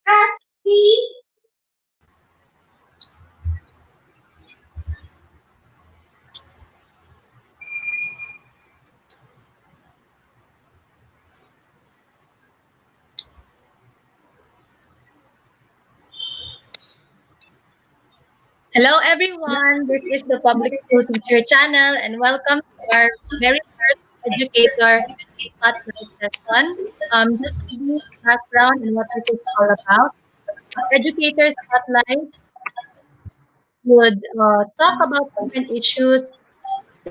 Hello, everyone. This is the Public School Teacher channel, and welcome to our very first educator spotlight session. Just to give you background and what this is all about. Educator spotlight would talk about different issues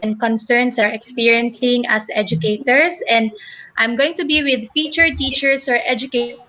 and concerns that are experiencing as educators, and I'm going to be with featured teachers or educators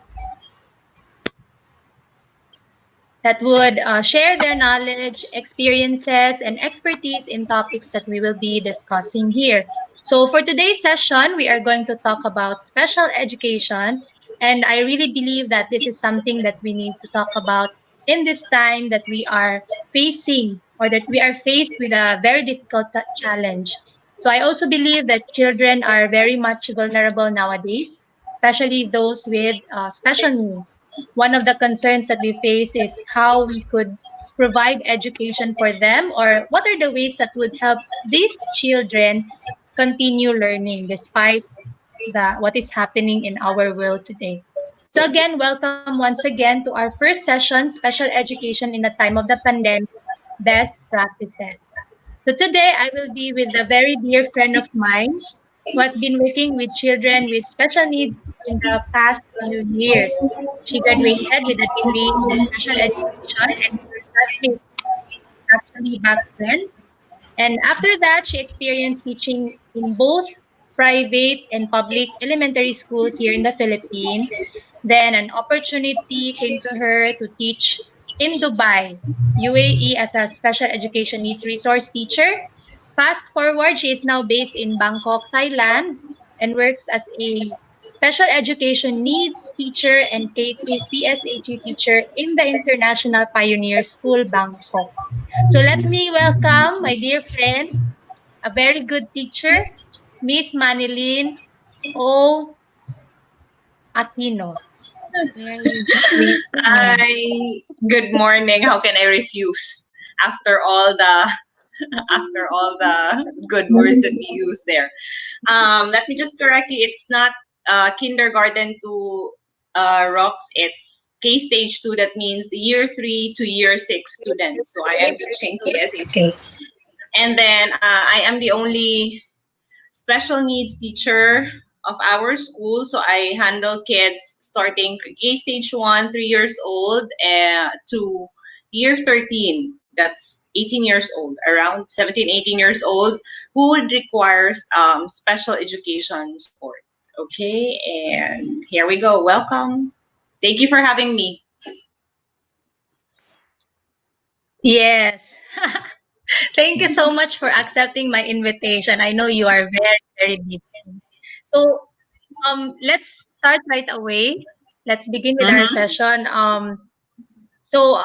that would share their knowledge, experiences, and expertise in topics that we will be discussing here. So, for today's session, we are going to talk about special education. And I really believe that this is something that we need to talk about in this time that we are facing or that we are faced with a very difficult challenge. So, I also believe that children are very much vulnerable nowadays, especially those with special needs. One of the concerns that we face is how we could provide education for them, or what are the ways that would help these children continue learning despite what is happening in our world today. So again, welcome once again to our first session, Special Education in the Time of the Pandemic, Best Practices. So today I will be with a very dear friend of mine who has been working with children with special needs in the past few years. She graduated with a degree in special education, and we were classmates actually back then. And after that, she experienced teaching in both private and public elementary schools here in the Philippines. Then an opportunity came to her to teach in Dubai, UAE, as a special education needs resource teacher. Fast forward, she is now based in Bangkok, Thailand, and works as a special education needs teacher and K-2 PSHE teacher in the International Pioneer School, Bangkok. So let me welcome my dear friend, a very good teacher, Miss Manilyn O. Aquino. There you go. Hi, good morning. How can I refuse after all the good words that we use there? Let me just correct you. It's not kindergarten to rocks. It's K stage 2. That means year 3 to year 6 students. So I am teaching Okay. KSH2, and then I am the only special needs teacher of our school. So I handle kids starting K stage 1, 3 years old, to year 13. That's 18 years old, around 17, 18 years old, who would requires special education support. Okay, and here we go. Welcome. Thank you for having me. Yes. Thank you so much for accepting my invitation. I know you are very, very busy. So, let's start right away. Let's begin with our Mm-hmm. session. So,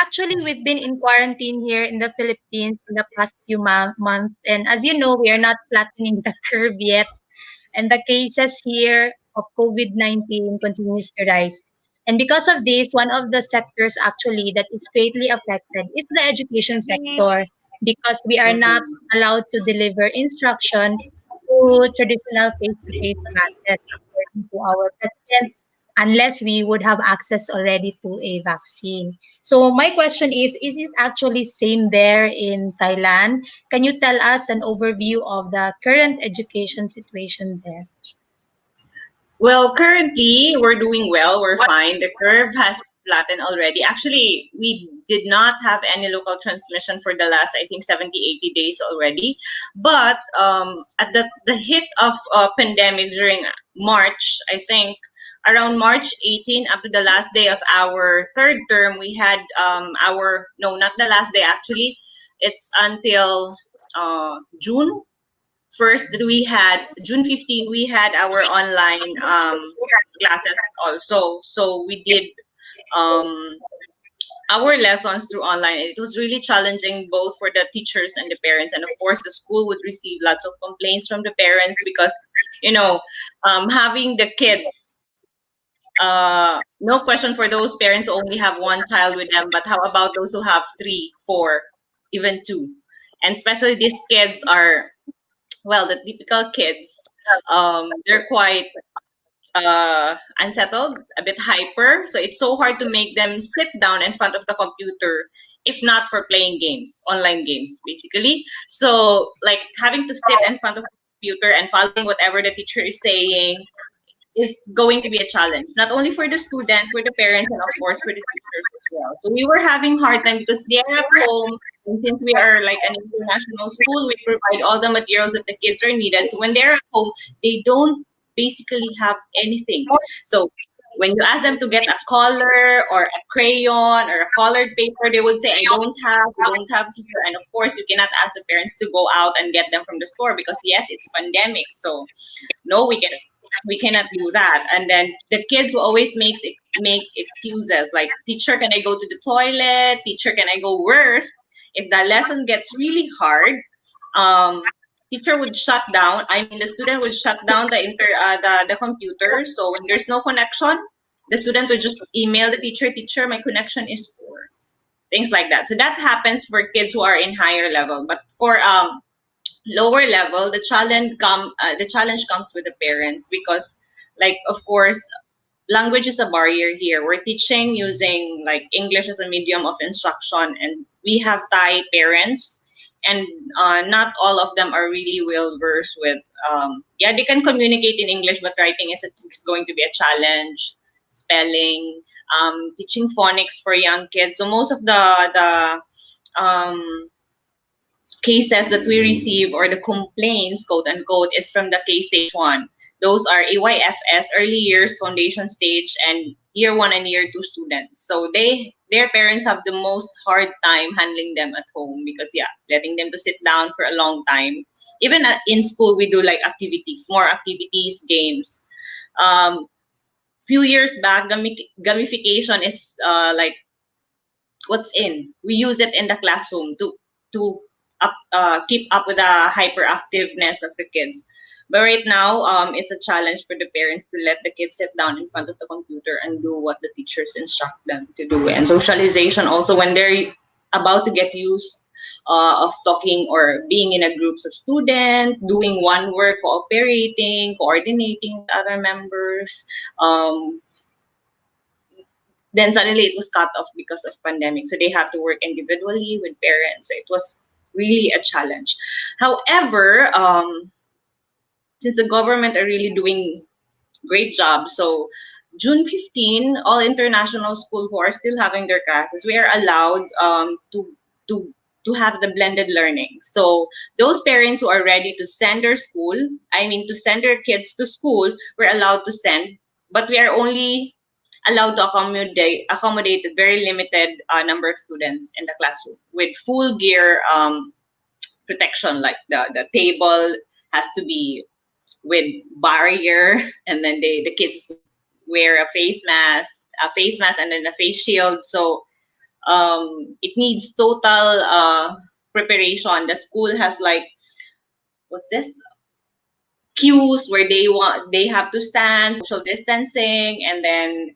actually, we've been in quarantine here in the Philippines in the past few months, and as you know, we are not flattening the curve yet, and the cases here of COVID-19 continues to rise. And because of this, one of the sectors actually that is greatly affected is the education sector, because we are not allowed to deliver instruction to traditional face-to-face classes according to our president, unless we would have access already to a vaccine. So my question is it actually same there in Thailand? Can you tell us an overview of the current education situation there? Well, currently we're doing well. We're fine. The curve has flattened already. Actually, we did not have any local transmission for the last, I think, 70, 80 days already. But at the hit of pandemic during March, I think, around March 18, up to the last day of our third term, we had no, not the last day actually. It's until June first that we had June 15, we had our online classes also. So we did um, our lessons through online. It was really challenging both for the teachers and the parents. And of course, the school would receive lots of complaints from the parents because, you know, having the kids no question for those parents who only have one child with them, but how about those who have three, four, even two? And especially these kids are, well, the typical kids. They're quite unsettled, a bit hyper. So it's so hard to make them sit down in front of the computer, if not for playing games, online games, basically. So, like having to sit in front of the computer and following whatever the teacher is saying is going to be a challenge, not only for the student, for the parents, and of course for the teachers as well. So we were having hard time because they're at home, and since we are like an international school, we provide all the materials that the kids are needed. So when they're at home, they don't basically have anything. So when you ask them to get a color or a crayon or a colored paper, they would say, we don't have here. And of course, you cannot ask the parents to go out and get them from the store because yes, it's pandemic. So no, we cannot do that. And then the kids will always make excuses like, teacher, can I go to the toilet? Teacher, can I go? Worse, if the lesson gets really hard, teacher would shut down. I mean, the student would shut down the computer. So when there's no connection, the student would just email the teacher, teacher, my connection is poor. Things like that. So that happens for kids who are in higher level. But for lower level, the challenge comes with the parents because, like, of course, language is a barrier here. We're teaching using like English as a medium of instruction, and we have Thai parents, and not all of them are really well versed with. Yeah, they can communicate in English, but writing is going to be a challenge. Spelling, teaching phonics for young kids. So most of the cases that we receive, or the complaints, quote unquote, is from the K stage one. Those are AYFS, early years, foundation stage, and year one and year two students. So their parents have the most hard time handling them at home because yeah, letting them to sit down for a long time. Even in school, we do like activities, more activities, games. Few years back, gamification is like what's in. We use it in the classroom to keep up with the hyperactiveness of the kids. But right now, it's a challenge for the parents to let the kids sit down in front of the computer and do what the teachers instruct them to do. And socialization also, when they're about to get used of talking or being in a groups of students, doing one work, cooperating, coordinating with other members, then suddenly it was cut off because of pandemic, so they have to work individually with parents. So it was really a challenge. However, since the government are really doing great job, so June 15, all international school who are still having their classes, we are allowed to to have the blended learning. So those parents who are ready to send their school, I mean to send their kids to school, we're allowed to send, but we are only allowed to accommodate a very limited number of students in the classroom with full gear protection, like the table has to be with barrier, and then the kids wear a face mask and then a face shield. So it needs total preparation. The school has like, what's this, cues where they have to stand, social distancing, and then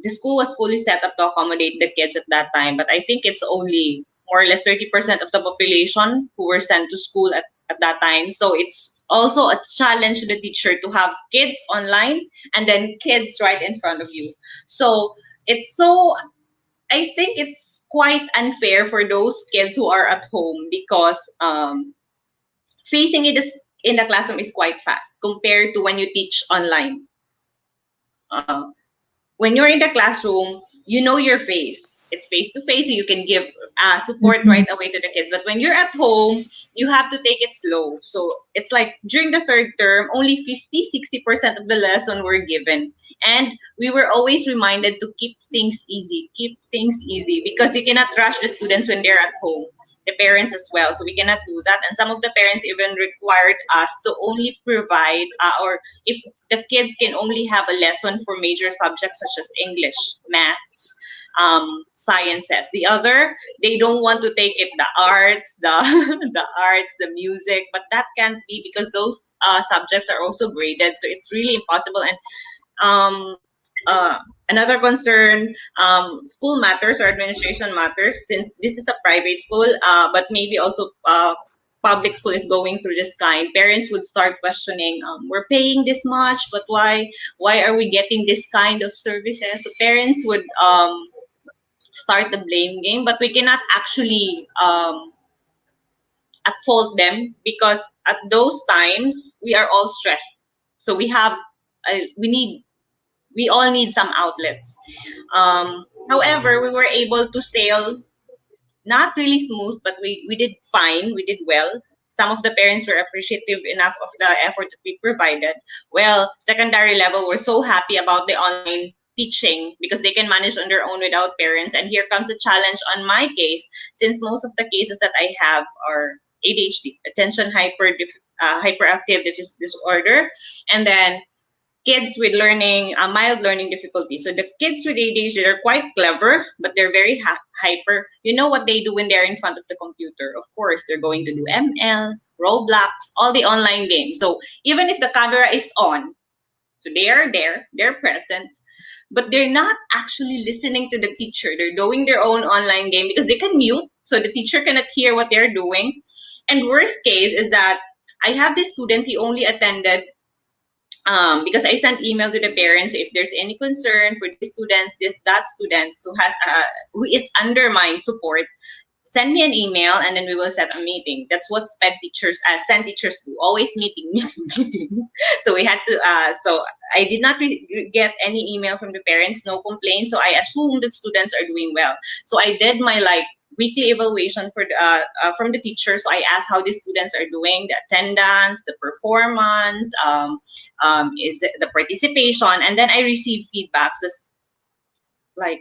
the school was fully set up to accommodate the kids at that time. But I think it's only more or less 30% of the population who were sent to school at that time. So it's also a challenge to the teacher to have kids online and then kids right in front of you. So it's so, I think it's quite unfair for those kids who are at home because facing it in the classroom is quite fast compared to when you teach online. Uh, when you're in the classroom, you know your face. It's face to face, so you can give support right away to the kids. But when you're at home, you have to take it slow. So it's like during the third term, only 50-60% of the lesson were given. And we were always reminded to keep things easy, because you cannot rush the students when they're at home, the parents as well. So we cannot do that. And some of the parents even required us to only provide, or if the kids can only have a lesson for major subjects such as English, maths, sciences. The other, they don't want to take it, the arts, the arts, the music, but that can't be because those subjects are also graded. So it's really impossible. And uh, another concern, school matters or administration matters, since this is a private school, but maybe also public school is going through this kind. Parents would start questioning, we're paying this much, but why are we getting this kind of services? So parents would start the blame game, but we cannot actually at fault them, because at those times we are all stressed. So we need we all need some outlets. However, we were able to sail, not really smooth, but we did fine. We did well. Some of the parents were appreciative enough of the effort that we provided. Well, secondary level were so happy about the online teaching because they can manage on their own without parents. And here comes the challenge on my case, since most of the cases that I have are ADHD, attention hyperactive disorder, and then kids with mild learning difficulties. So the kids with ADHD are quite clever, but they're very hyper. You know what they do when they're in front of the computer? Of course, they're going to do ML, Roblox, all the online games. So even if the camera is on, so they are there, they're present, but they're not actually listening to the teacher. They're doing their own online game because they can mute, so the teacher cannot hear what they're doing. And worst case is that I have this student, he only attended because I sent email to the parents if there's any concern for these students, that student who is under my support, send me an email and then we will set a meeting. That's what SEN teachers do. Always meeting, meeting, meeting. So we had to. So I did not get any email from the parents, no complaints. So I assume that students are doing well. So I did my weekly evaluation from the teachers. So I asked how the students are doing, the attendance, the performance, is the participation, and then I received feedbacks. Like,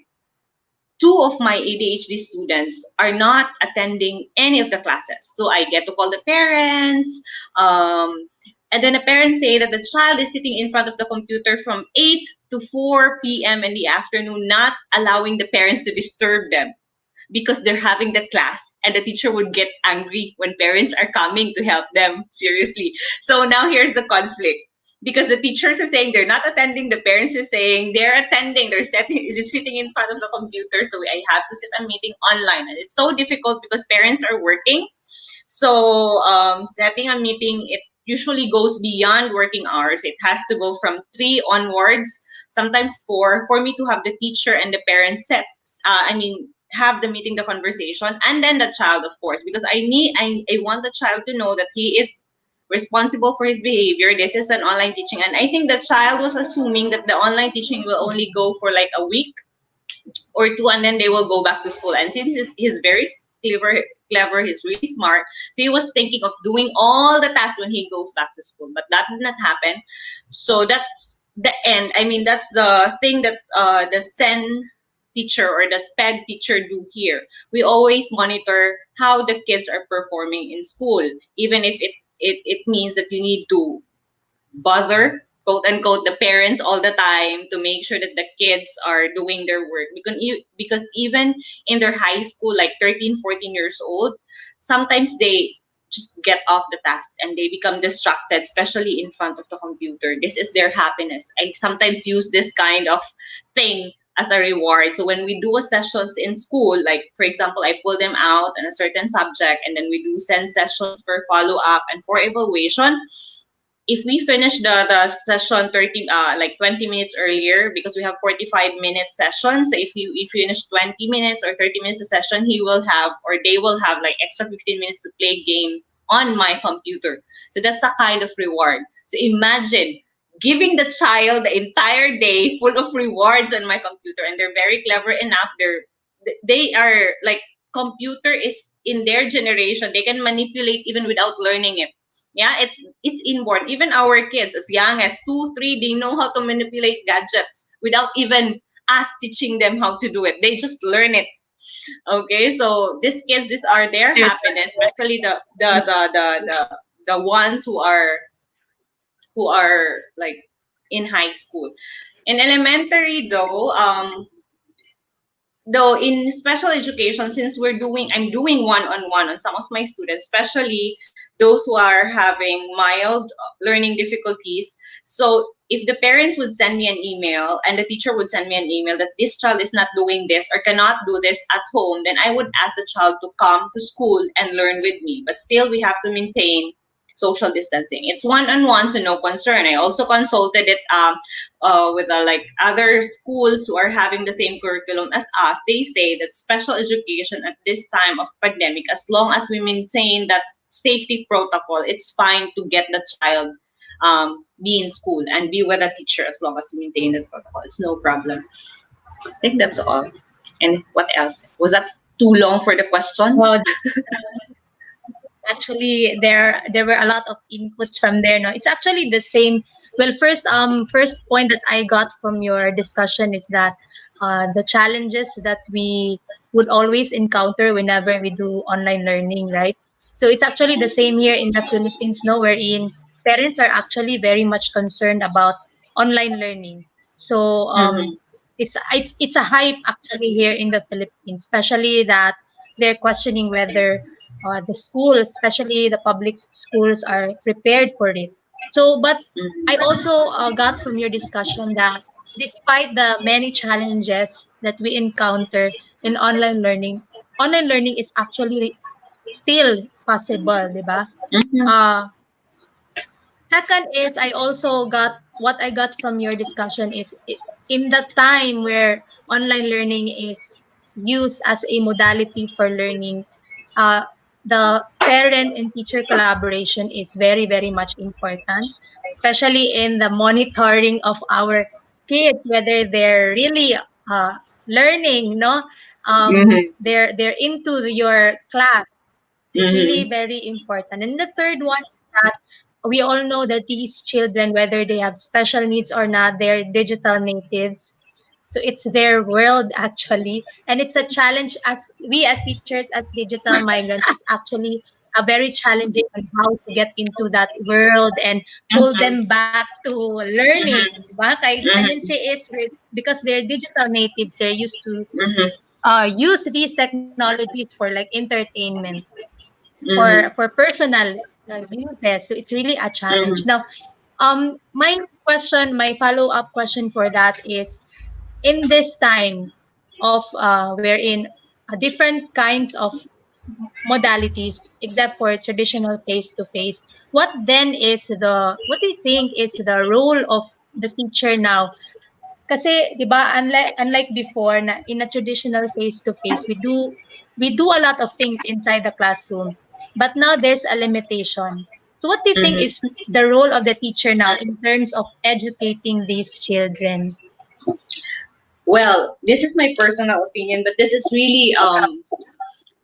two of my ADHD students are not attending any of the classes. So I get to call the parents. And then the parents say that the child is sitting in front of the computer from 8 to 4 p.m. in the afternoon, not allowing the parents to disturb them because they're having the class, and the teacher would get angry when parents are coming to help them. Seriously. So now here's the conflict, because the teachers are saying they're not attending, the parents are saying they're attending, sitting in front of the computer. So I have to sit a meeting online, and it's so difficult because parents are working. So setting a meeting, it usually goes beyond working hours. It has to go from 3 onwards, sometimes 4, for me to have the teacher and the parents have the meeting, the conversation, and then the child, of course, because I want the child to know that he is responsible for his behavior. This is an online teaching, and I think the child was assuming that the online teaching will only go for like a week or two, and then they will go back to school. And since he's very clever, he's really smart, so he was thinking of doing all the tasks when he goes back to school, but that did not happen. So that's the end. I mean, that's the thing that the SEN teacher or the SPED teacher do here. We always monitor how the kids are performing in school, even if it means that you need to bother, quote unquote, the parents all the time to make sure that the kids are doing their work, because even in their high school, like 13, 14 years old, sometimes they just get off the task and they become distracted, especially in front of the computer. This is their happiness. I sometimes use this kind of thing as a reward. So when we do a sessions in school, like for example, I pull them out on a certain subject, and then we do send sessions for follow up and for evaluation. If we finish the session 20 minutes earlier, because we have 45-minute sessions, so if you finish 20 minutes or 30 minutes a session, they will have like extra 15 minutes to play game on my computer. So that's a kind of reward. So imagine giving the child the entire day full of rewards on my computer, and they're very clever enough. They are like, computer is in their generation, they can manipulate even without learning it. Yeah, it's inborn. Even our kids as young as 2, 3, they know how to manipulate gadgets without even us teaching them how to do it. They just learn it. Okay, so these are their happiness, especially the ones who are like in high school. In elementary though in special education, since I'm doing one-on-one on some of my students, especially those who are having mild learning difficulties. So if the parents would send me an email and the teacher would send me an email that this child is not doing this or cannot do this at home, then I would ask the child to come to school and learn with me. But still, we have to maintain social distancing. It's one-on-one, so no concern. I also consulted it with like other schools who are having the same curriculum as us. They say that special education at this time of pandemic, as long as we maintain that safety protocol, it's fine to get the child be in school and be with a teacher as long as we maintain the protocol. It's no problem. I think that's all. And what else? Was that too long for the question? Well, actually, there were a lot of inputs from there. No, it's actually the same. Well, first point that I got from your discussion is that the challenges that we would always encounter whenever we do online learning, right? So it's actually the same here in the Philippines, no, wherein parents are actually very much concerned about online learning. So Mm-hmm. it's a hype actually here in the Philippines, especially that they're questioning whether the schools, especially the public schools, are prepared for it. So, but I also got from your discussion that despite the many challenges that we encounter in online learning is actually still possible, di ba? Mm-hmm. Uh, Second is I also got what I got from your discussion is in the time where online learning is used as a modality for learning, uh, the parent and teacher collaboration is very, very much important, especially in the monitoring of our kids, whether they're really learning, no, Mm-hmm. they're into your class. It's really Mm-hmm. very important. And the third one is that we all know that these children, whether they have special needs or not, they're digital natives. So it's their world actually. And it's a challenge as we as teachers, as digital migrants, it's actually a very challenging on how to get into that world and pull Mm-hmm. them back to learning. Mm-hmm. Diba? Kaya tendency Mm-hmm. is because they're digital natives, they're used to Mm-hmm. use these technologies for like entertainment for Mm-hmm. personal uses. So it's really a challenge. Mm-hmm. Now, my follow up question for that is in this time of wherein different kinds of modalities, except for traditional face to face, what do you think is the role of the teacher now? Kasi 'di ba unlike before na in a traditional face to face we do a lot of things inside the classroom. But now there's a limitation. So what do you think is Mm-hmm. the role of the teacher now in terms of educating these children? Well, this is my personal opinion, but this is really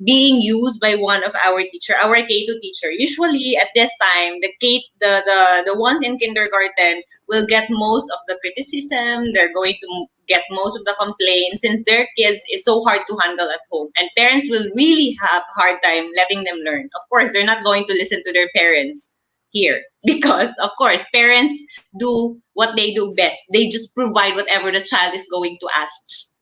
being used by one of our teacher, our K2 teacher. Usually at this time, the ones in kindergarten will get most of the criticism. They're going to get most of the complaints since their kids is so hard to handle at home, and parents will really have hard time letting them learn. Of course, they're not going to listen to their parents here because of course parents do what they do best. They just provide whatever the child is going to ask. Just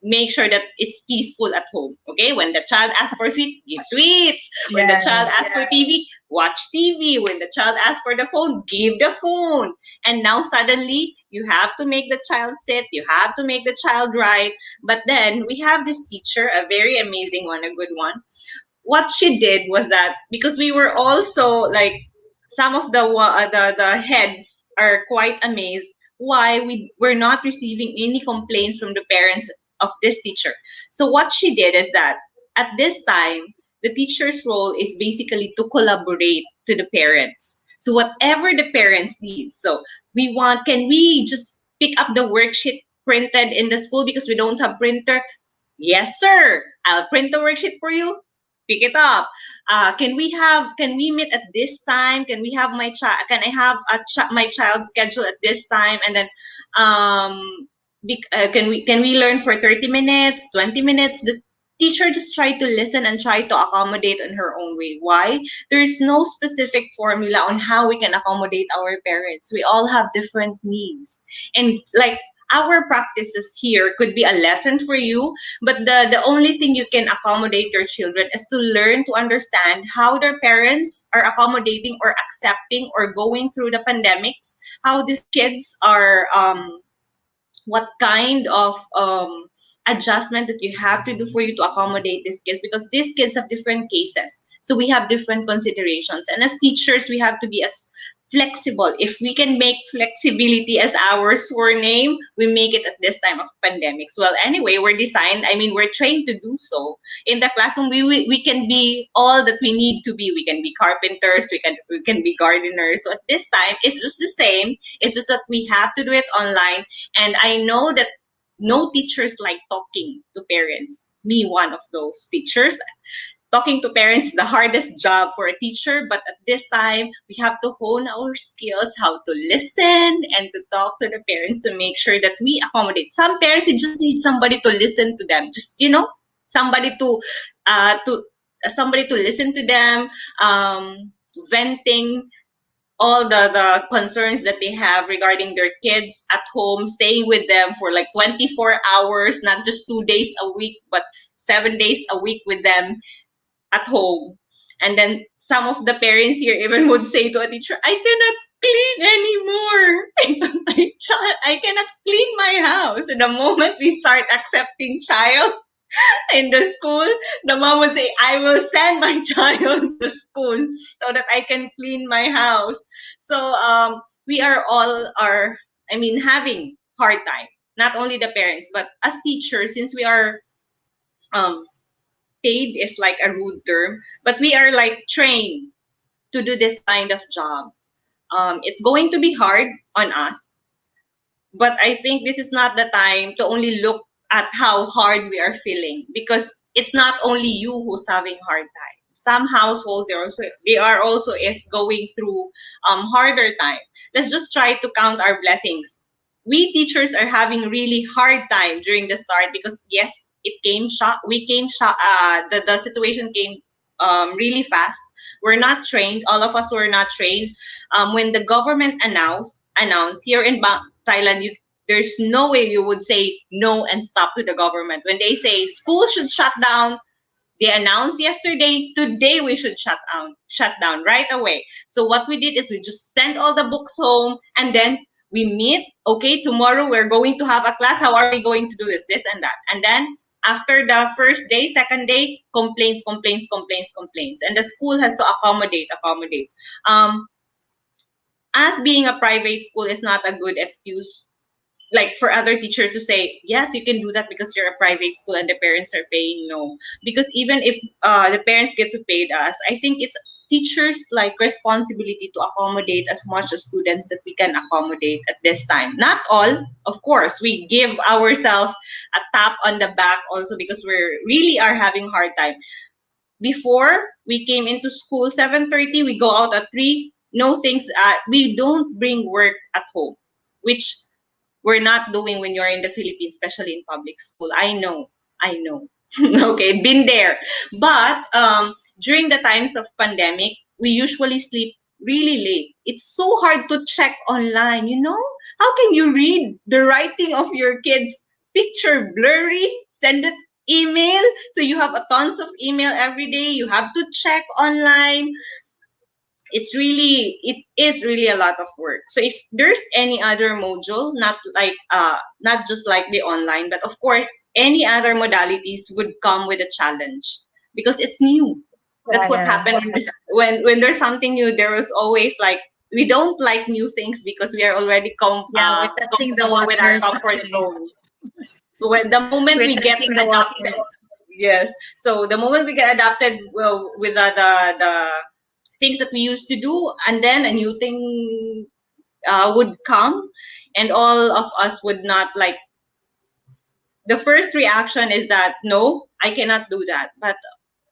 make sure that it's peaceful at home. Okay, when the child asks for sweet, give sweets. When the Yeah. child asks for TV, watch TV. When the child asks for the phone, give the phone. And now suddenly you have to make the child sit, you have to make the child write. But then we have this teacher, a very amazing one, a good one. What she did was that because we were also like some of the heads are quite amazed why we were not receiving any complaints from the parents of this teacher. So what she did is that at this time the teacher's role is basically to collaborate to the parents. So whatever the parents need. So we want, can we just pick up the worksheet printed in the school because we don't have printer? Yes, sir. I'll print the worksheet for you. Pick it up. Can we meet at this time? Can we have my child? Can I have my child's schedule at this time? And then, can we learn for 30 minutes, 20 minutes? The teacher just try to listen and try to accommodate in her own way. Why? There's no specific formula on how we can accommodate our parents. We all have different needs, and like our practices here could be a lesson for you, but the only thing you can accommodate your children is to learn to understand how their parents are accommodating or accepting or going through the pandemics, how these kids are what kind of adjustment that you have to do for you to accommodate these kids, because these kids have different cases, so we have different considerations, and as teachers we have to be as flexible. If we can make flexibility as our surname, we make it at this time of pandemics. Well, anyway, we're trained to do so. In the classroom, we can be all that we need to be. We can be carpenters, we can be gardeners. So at this time it's just the same, it's just that we have to do it online. And I know that no teachers like talking to parents. Me, one of those teachers. Talking to parents is the hardest job for a teacher, but at this time, we have to hone our skills, how to listen and to talk to the parents to make sure that we accommodate. Some parents, they just need somebody to listen to them. Just, somebody to somebody to listen to them, venting all the concerns that they have regarding their kids at home, staying with them for like 24 hours, not just 2 days a week, but 7 days a week with them at home. And then some of the parents here even would say to a teacher, I cannot clean anymore. I cannot clean my house. And the moment we start accepting child in the school, the mom would say, I will send my child to school so that I can clean my house. So we are all having hard time. Not only the parents, but as teachers, since we are um, paid is like a rude term, but we are like trained to do this kind of job. It's going to be hard on us, but I think this is not the time to only look at how hard we are feeling, because it's not only you who's having hard time. Some households they are also is going through harder time. Let's just try to count our blessings. We teachers are having really hard time during the start, because yes, it came shock. We came shock. The situation came really fast. We're not trained. All of us were not trained. When the government announced here in Thailand, there's no way you would say no and stop to the government. When they say school should shut down, they announced yesterday, today we should shut down right away. So what we did is we just sent all the books home, and then we meet. Okay, tomorrow we're going to have a class. How are we going to do this and that? And then after the first day, second day, complaints, and the school has to accommodate. As being a private school is not a good excuse, like for other teachers to say yes, you can do that because you're a private school and the parents are paying. No, because even if the parents get to pay us, I think it's teachers like responsibility to accommodate as much as students that we can accommodate at this time. Not all, of course, we give ourselves a tap on the back also, because we're really are having hard time. Before we came into school 7:30, we go out at 3. No things, we don't bring work at home, which we're not doing when you're in the Philippines, especially in public school. I know. Okay, been there. But during the times of pandemic, we usually sleep really late. It's so hard to check online, you know? How can you read the writing of your kids? Picture blurry, send it email. So you have a tons of email every day. You have to check online. It is really a lot of work. So if there's any other module, not just like the online, but of course any other modalities would come with a challenge, because it's new. That's what Yeah. happened when there's something new. There was always like, we don't like new things because we are already Yeah, we're testing the comfortable with our waters comfort actually. zone. So when the moment We're we get testing the adopted, waters. yes. So the moment we get adopted, well, with the things that we used to do, and then a new thing would come, and all of us would not like. The first reaction is that no, I cannot do that. But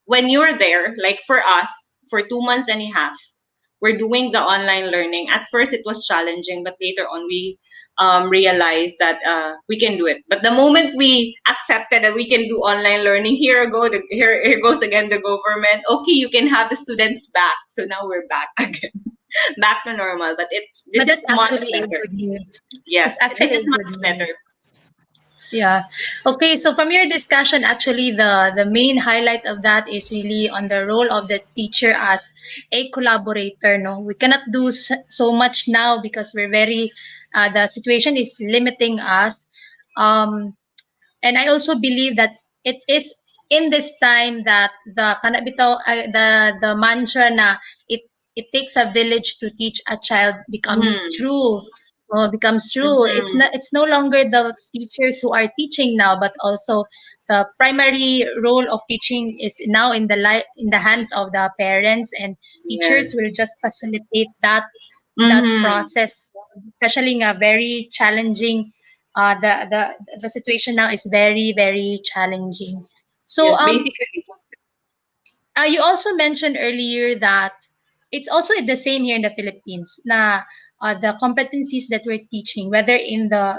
when you're there, like for us, for 2 months and a half, we're doing the online learning. At first, it was challenging, but later on, we realized that we can do it. But the moment we accepted that we can do online learning, here goes again the government. Okay, you can have the students back. So now we're back again, back to normal. But this But is that's much actually a better. good news. Yes, It's this actually is a good much better. news. Yeah. Okay, so from your discussion, actually, the main highlight of that is really on the role of the teacher as a collaborator. No, we cannot do so much now because we're very, the situation is limiting us. Um, and I also believe that it is in this time that the kanabitaw the mantra na it it takes a village to teach a child becomes Mm-hmm. true. Becomes true. Mm-hmm. It's no longer the teachers who are teaching now, but also the primary role of teaching is now in in the hands of the parents, and teachers will Yes. just facilitate that Mm-hmm. process, especially in a very challenging. The situation now is very very challenging. So Yes, basically. you also mentioned earlier that it's also the same here in the Philippines. Na the competencies that we're teaching, whether in the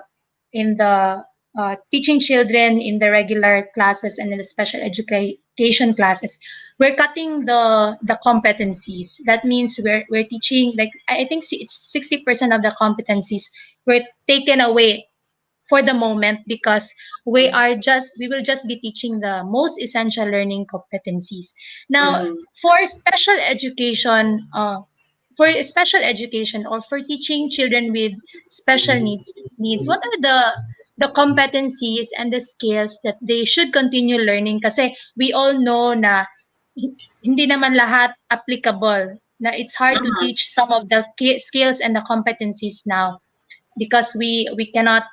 teaching children in the regular classes and in the special education classes, we're cutting the competencies. That means we're teaching like I think it's 60% of the competencies were taken away for the moment because we will just be teaching the most essential learning competencies. Now Mm-hmm. for special education or for teaching children with special needs, what are the competencies and the skills that they should continue learning, kasi we all know na hindi naman lahat applicable, na it's hard to Uh-huh. teach some of the skills and the competencies now because we cannot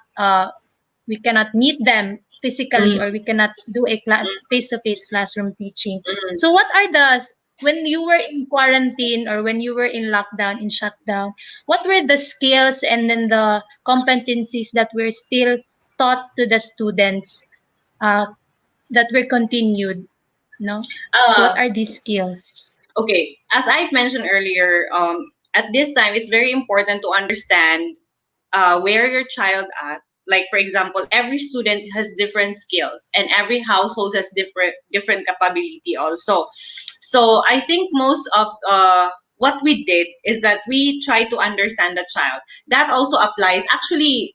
meet them physically, or we Mm-hmm. cannot do a class face-to-face classroom teaching. So Mm-hmm. what are when you were in quarantine or when you were in lockdown, in shutdown, what were the skills and then the competencies that were still taught to the students, uh, that were continued, no? So what Uh, are these skills? okay, as I've mentioned earlier, at this time, it's very important to understand where your child at. Like for example, every student has different skills, and every household has different capability also. So I think most of what we did is that we try to understand the child. That also applies. Actually,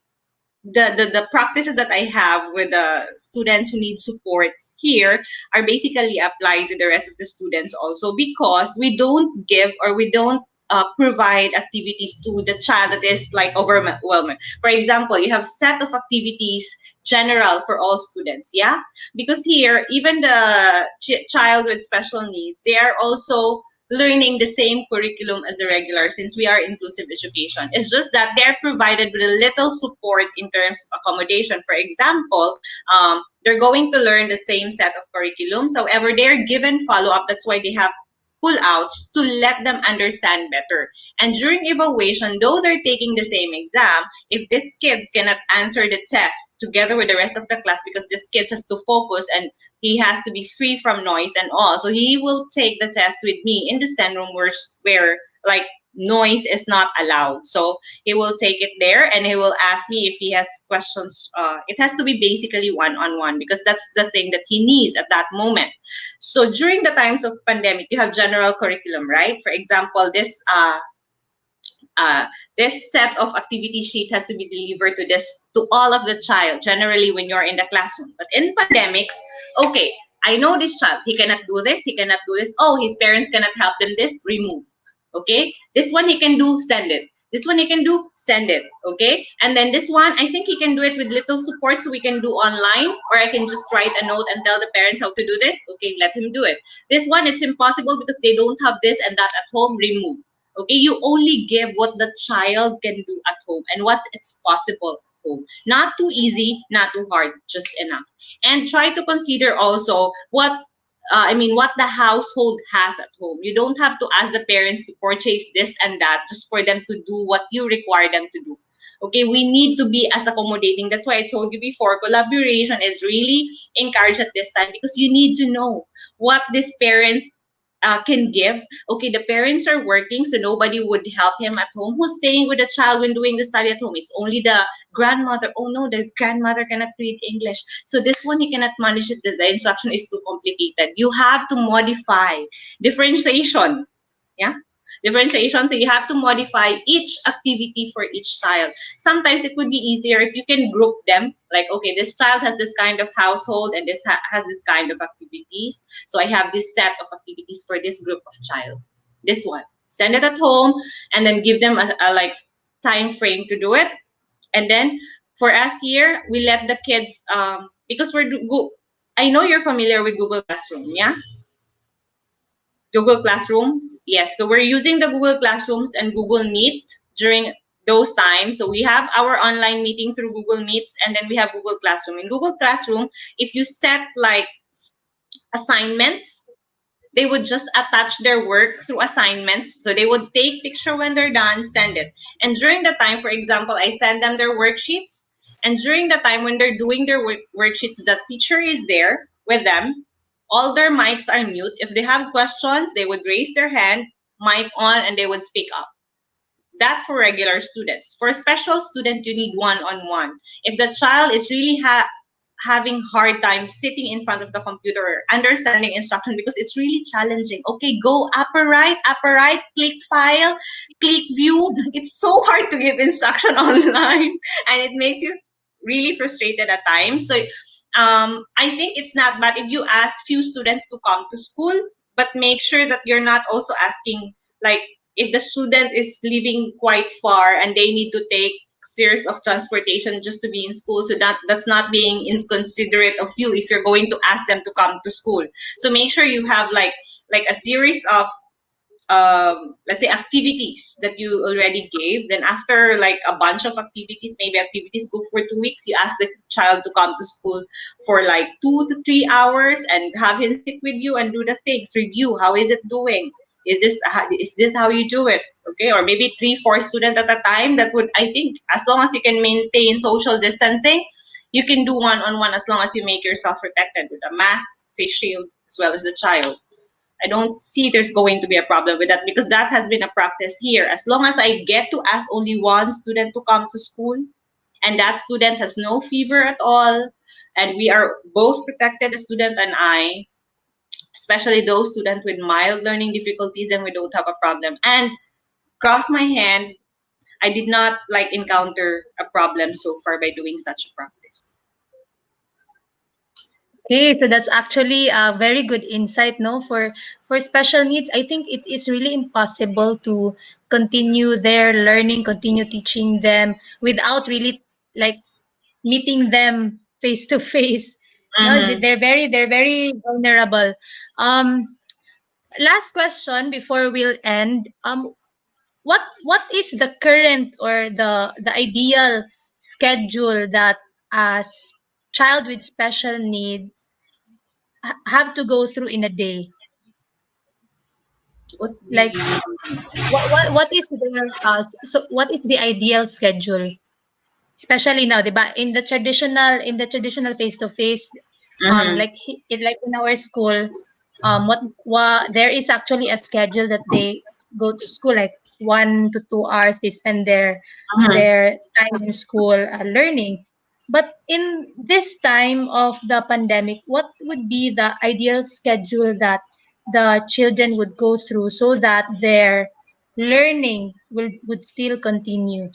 the practices that I have with the students who need supports here are basically applied to the rest of the students also, because we don't give, or we don't provide activities to the child that is like overwhelming. For example, you have set of activities general for all students, yeah, because here even the child with special needs, they are also learning the same curriculum as the regular, since we are inclusive education. It's just that they're provided with a little support in terms of accommodation. For example, they're going to learn the same set of curriculums. However, they're given follow up. That's why they have pull outs to let them understand better. And during evaluation, though they're taking the same exam, if these kids cannot answer the test together with the rest of the class, because this kid has to focus and he has to be free from noise and all. So he will take the test with me in the SEN room where like noise is not allowed. So he will take it there and he will ask me if he has questions. It has to be basically one on one, because that's the thing that he needs at that moment. So during the times of pandemic, you have general curriculum, right? For example, uh, this set of activity sheet has to be delivered to all of the child generally when you're in the classroom. But in pandemics, okay, I know this child, he cannot do this, he cannot do this, oh, his parents cannot help them, this, remove. Okay, this one he can do, send it. This one he can do, send it. Okay, and then this one I think he can do it with little support, so we can do online, or I can just write a note and tell the parents how to do this. Okay, let him do it. This one it's impossible because they don't have this and that at home, remove. Okay, you only give what the child can do at home and what it's possible at home. Not too easy, not too hard, just enough. And try to consider also what the household has at home. You don't have to ask the parents to purchase this and that just for them to do what you require them to do. Okay, we need to be as accommodating. That's why I told you before, collaboration is really encouraged at this time, because you need to know what these parents can give. Okay, the parents are working, so nobody would help him at home. Who's staying with the child when doing the study at home? It's only the grandmother. Oh no, the grandmother cannot read English. So this one he cannot manage it. The instruction is too complicated. You have to modify differentiation. Yeah. Differentiation, so you have to modify each activity for each child. Sometimes it would be easier if you can group them, like, okay, this child has this kind of household and this has this kind of activities. So I have this set of activities for this group of child. This one. Send it at home and then give them a like time frame to do it. And then for us here, we let the kids because I know you're familiar with Google Classroom, yeah? Google Classrooms. Yes, so we're using the Google Classrooms and Google Meet during those times. So we have our online meeting through Google Meets, and then we have Google Classroom. In Google Classroom, if you set like assignments, they would just attach their work through assignments. So they would take picture when they're done, send it. And during the time, for example, I send them their worksheets. And during the time when they're doing their worksheets, the teacher is there with them. All their mics are mute. If they have questions, they would raise their hand, mic on, and they would speak up. That for regular students. For a special student, you need one-on-one. If the child is really having hard time sitting in front of the computer or understanding instruction because it's really challenging. Okay, go upper right, click file, click view. It's so hard to give instruction online and it makes you really frustrated at times. So I think it's not bad if you ask few students to come to school, but make sure that you're not also asking, like, if the student is living quite far and they need to take series of transportation just to be in school, so that's not being inconsiderate of you if you're going to ask them to come to school. So make sure you have like a series of let's say activities that you already gave. Then after like a bunch of activities, maybe activities go for 2 weeks, you ask the child to come to school for like 2 to 3 hours and have him sit with you and do the things, review how is it doing, is this how you do it, okay? Or maybe 3 4 students at a time. That would, I think, as long as you can maintain social distancing, you can do one-on-one as long as you make yourself protected with a mask, face shield, as well as the child. I don't see there's going to be a problem with that because that has been a practice here. As long as I get to ask only one student to come to school and that student has no fever at all and we are both protected, the student and I, especially those students with mild learning difficulties, and we don't have a problem. And cross my hand, I did not like encounter a problem so far by doing such a practice. Okay, so that's actually a very good insight, no? For special needs, I think it is really impossible to continue their learning, continue teaching them without really like meeting them face to face. No, Mm-hmm. they're very vulnerable. Um, Last question before we'll end. What is the current or the ideal schedule that as child with special needs have to go through in a day? What do Like you? what is the so what is the ideal schedule? Especially now, diba? In the traditional face to face, Mm-hmm. like in our school, what there is actually a schedule that they go to school like 1 to 2 hours. They spend Mm-hmm. their time in school learning. But in this time of the pandemic, what would be the ideal schedule that the children would go through so that their learning would still continue?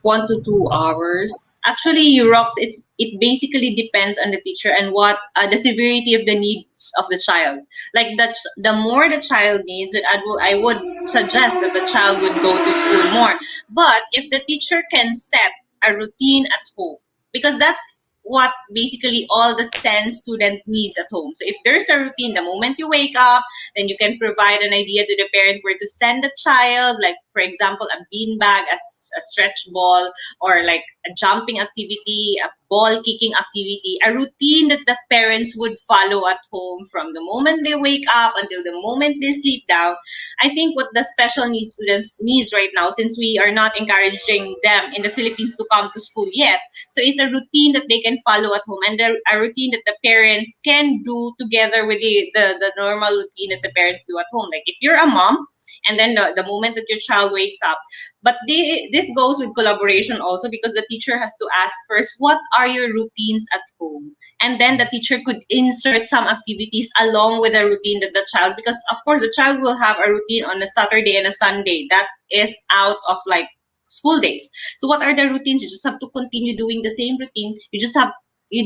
1 to 2 hours. Actually, rocks. It basically depends on the teacher and what the severity of the needs of the child. Like that, the more the child needs it, I would suggest that the child would go to school more. But if the teacher can set a routine at home, because that's what basically all the SEN student needs at home. So if there's a routine, the moment you wake up, then you can provide an idea to the parent where to send the child, like for example, a beanbag, a stretch ball, or like a jumping activity, a ball kicking activity, a routine that the parents would follow at home from the moment they wake up until the moment they sleep down. I think what the special needs students needs right now, since we are not encouraging them in the Philippines to come to school yet, so it's a routine that they can follow at home and a routine that the parents can do together with the normal routine that the parents do at home. Like if you're a mom and then the moment that your child wakes up. But this goes with collaboration also, because the teacher has to ask first, what are your routines at home? And then the teacher could insert some activities along with the routine that the child, because of course the child will have a routine on a Saturday and a Sunday that is out of like school days. So what are the routines? You just have to continue doing the same routine. You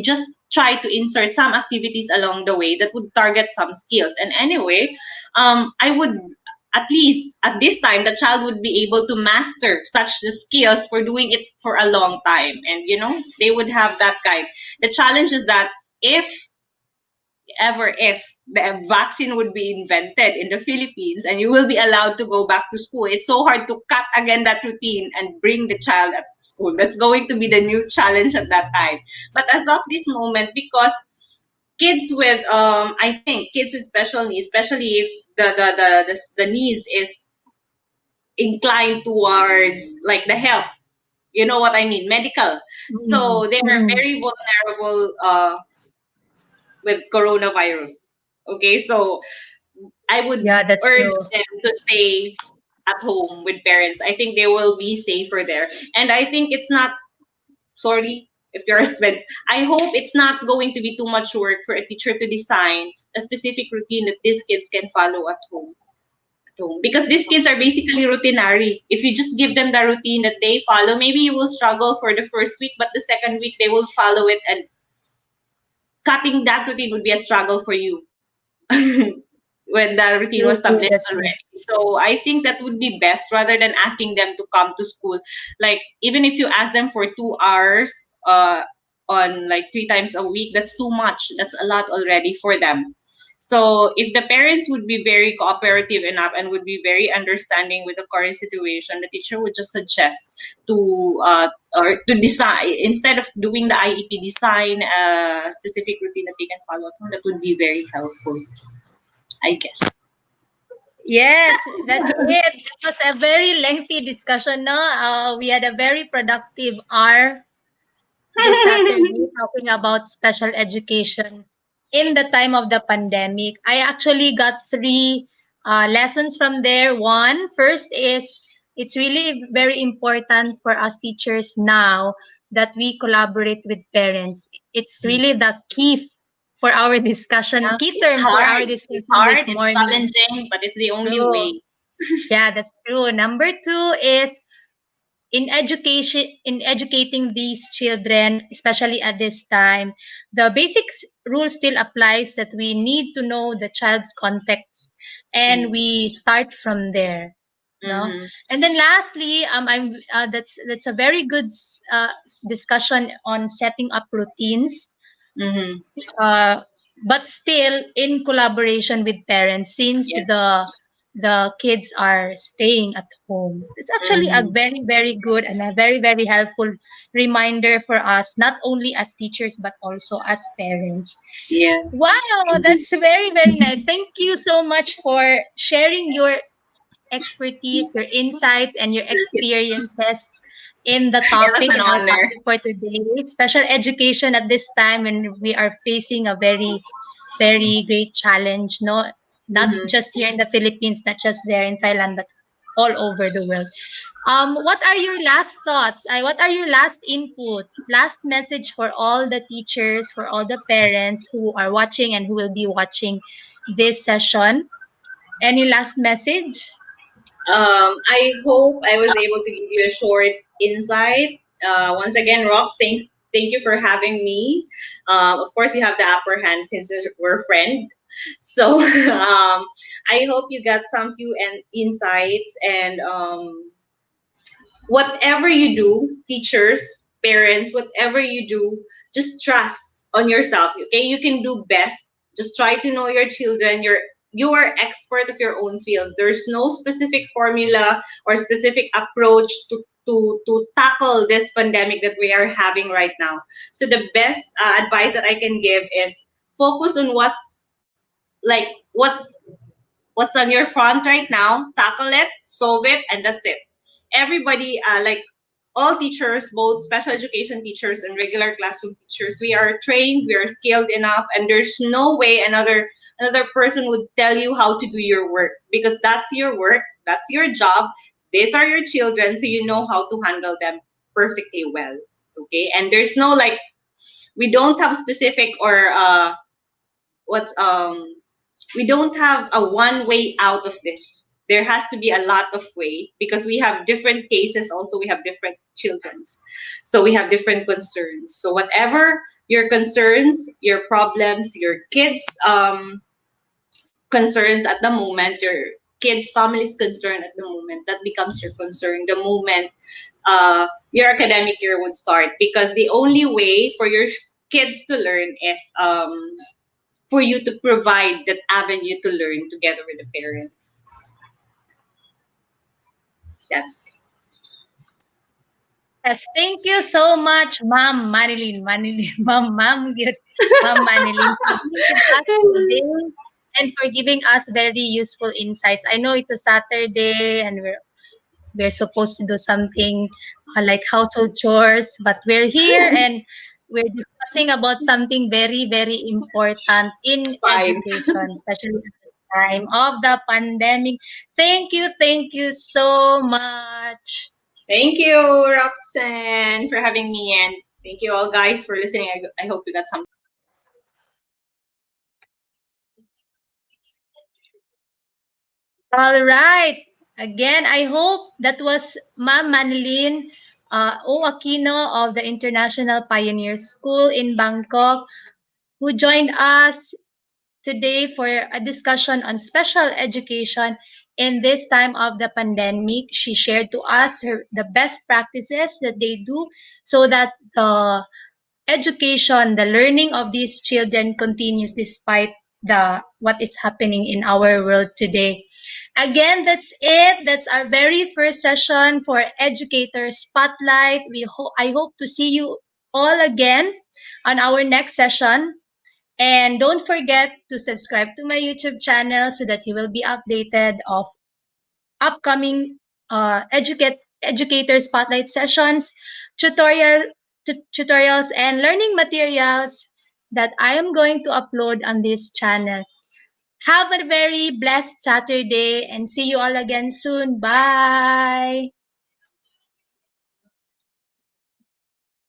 just try to insert some activities along the way that would target some skills. And anyway, I would, at least at this time, the child would be able to master such the skills for doing it for a long time. And they would have that kind. The challenge is that if the vaccine would be invented in the Philippines and you will be allowed to go back to school, it's so hard to cut again that routine and bring the child at school. That's going to be the new challenge at that time. But as of this moment, because kids with I think kids with special needs, especially if the needs is inclined towards like the health, you know what I mean, medical. Mm, So they are mm. very vulnerable with coronavirus. Okay, so I would Yeah, that's urge true. them to stay at home with parents. I think they will be safer there. And I think it's not, sorry if you're a student, I hope it's not going to be too much work for a teacher to design a specific routine that these kids can follow at home. Because these kids are basically routinary. If you just give them the routine that they follow, maybe you will struggle for the first week, but the second week they will follow it, and cutting that routine would be a struggle for you when the routine True, was true, established that's true. already. So I think that would be best, rather than asking them to come to school. Like, even if you ask them for 2 hours on like 3 times a week, that's too much. That's a lot already for them. So if the parents would be very cooperative enough and would be very understanding with the current situation, the teacher would just suggest to or to design, instead of doing the IEP, design a specific routine that they can follow at home. That would be very helpful, I guess. Yes, that's it. It was a very lengthy discussion, no? We had a very productive hour this Saturday talking about special education in the time of the pandemic. I actually got three lessons from there. One, first is it's really very important for us teachers now that we collaborate with parents. It's really the key for our discussion, Yeah, key it's term for our hard. It's discussion hard. this It's morning. challenging, but it's the only True. way. Yeah, that's true. Number two is in educating these children, especially at this time, the basic rule still applies that we need to know the child's context and we start from there, no? Mm-hmm. And then lastly, I'm that's a very good discussion on setting up routines, Mm-hmm. uh, but still in collaboration with parents since Yes. the kids are staying at home. It's actually a Mm-hmm. very very good and a very very helpful reminder for us, not only as teachers but also as parents. Yes. Wow, Indeed. that's very very nice. Thank you so much for sharing your expertise, your insights, and your Yes. experiences in the It was topic an and our honor. topic for today. Special education at this time when we are facing a very, very great challenge, no? Not Mm-hmm. just here in the Philippines, not just there in Thailand, but all over the world. What are your last thoughts? What are your last inputs? Last message for all the teachers, for all the parents who are watching and who will be watching this session? Any last message? I hope I was able to give you a short insight. Once again, Rox, thank you for having me. Of course, you have the upper hand since we're friends. So I hope you got some few insights, and whatever you do, teachers, parents, whatever you do, just trust on yourself. Okay, you can do best. Just try to know your children. You are expert of your own fields. There's no specific formula or specific approach to tackle this pandemic that we are having right now. So the best advice that I can give is focus on like what's what's on your front right now, tackle it, solve it, and that's it. Everybody, like all teachers, both special education teachers and regular classroom teachers, we are trained, we are skilled enough, and there's no way another person would tell you how to do your work, because that's your work. That's your job. These are your children, so you know how to handle them perfectly well. Okay, and there's no like we don't have specific or what's we don't have a one way out of this. There has to be a lot of way because we have different cases. Also, we have different childrens, so we have different concerns. So whatever your concerns, your problems, your kids concerns at the moment, your kids family's concern at the moment, that becomes your concern the moment your academic year would start, because the only way for your kids to learn is for you to provide that avenue to learn together with the parents. That's Yes, thank you so much, Ma'am Manilin, Ma'am Manilin, for being with us today and for giving us very useful insights. I know it's a Saturday and we're supposed to do something like household chores, but we're here and we're discussing about something very, very important in fine. education, especially at the time of the pandemic. Thank you so much. Thank you, Roxanne, for having me, and thank you all guys for listening. I hope you got some. All right. Again, I hope that was Ma'am Manilin O. Aquino of the International Pioneer School in Bangkok, who joined us today for a discussion on special education in this time of the pandemic. She shared to us the best practices that they do so that the education, the learning of these children continues despite the what is happening in our world today. Again, that's it. That's our very first session for Educator Spotlight. I hope to see you all again on our next session. And don't forget to subscribe to my YouTube channel so that you will be updated of upcoming educator spotlight sessions, tutorials, and learning materials that I am going to upload on this channel. Have a very blessed Saturday and see you all again soon. Bye.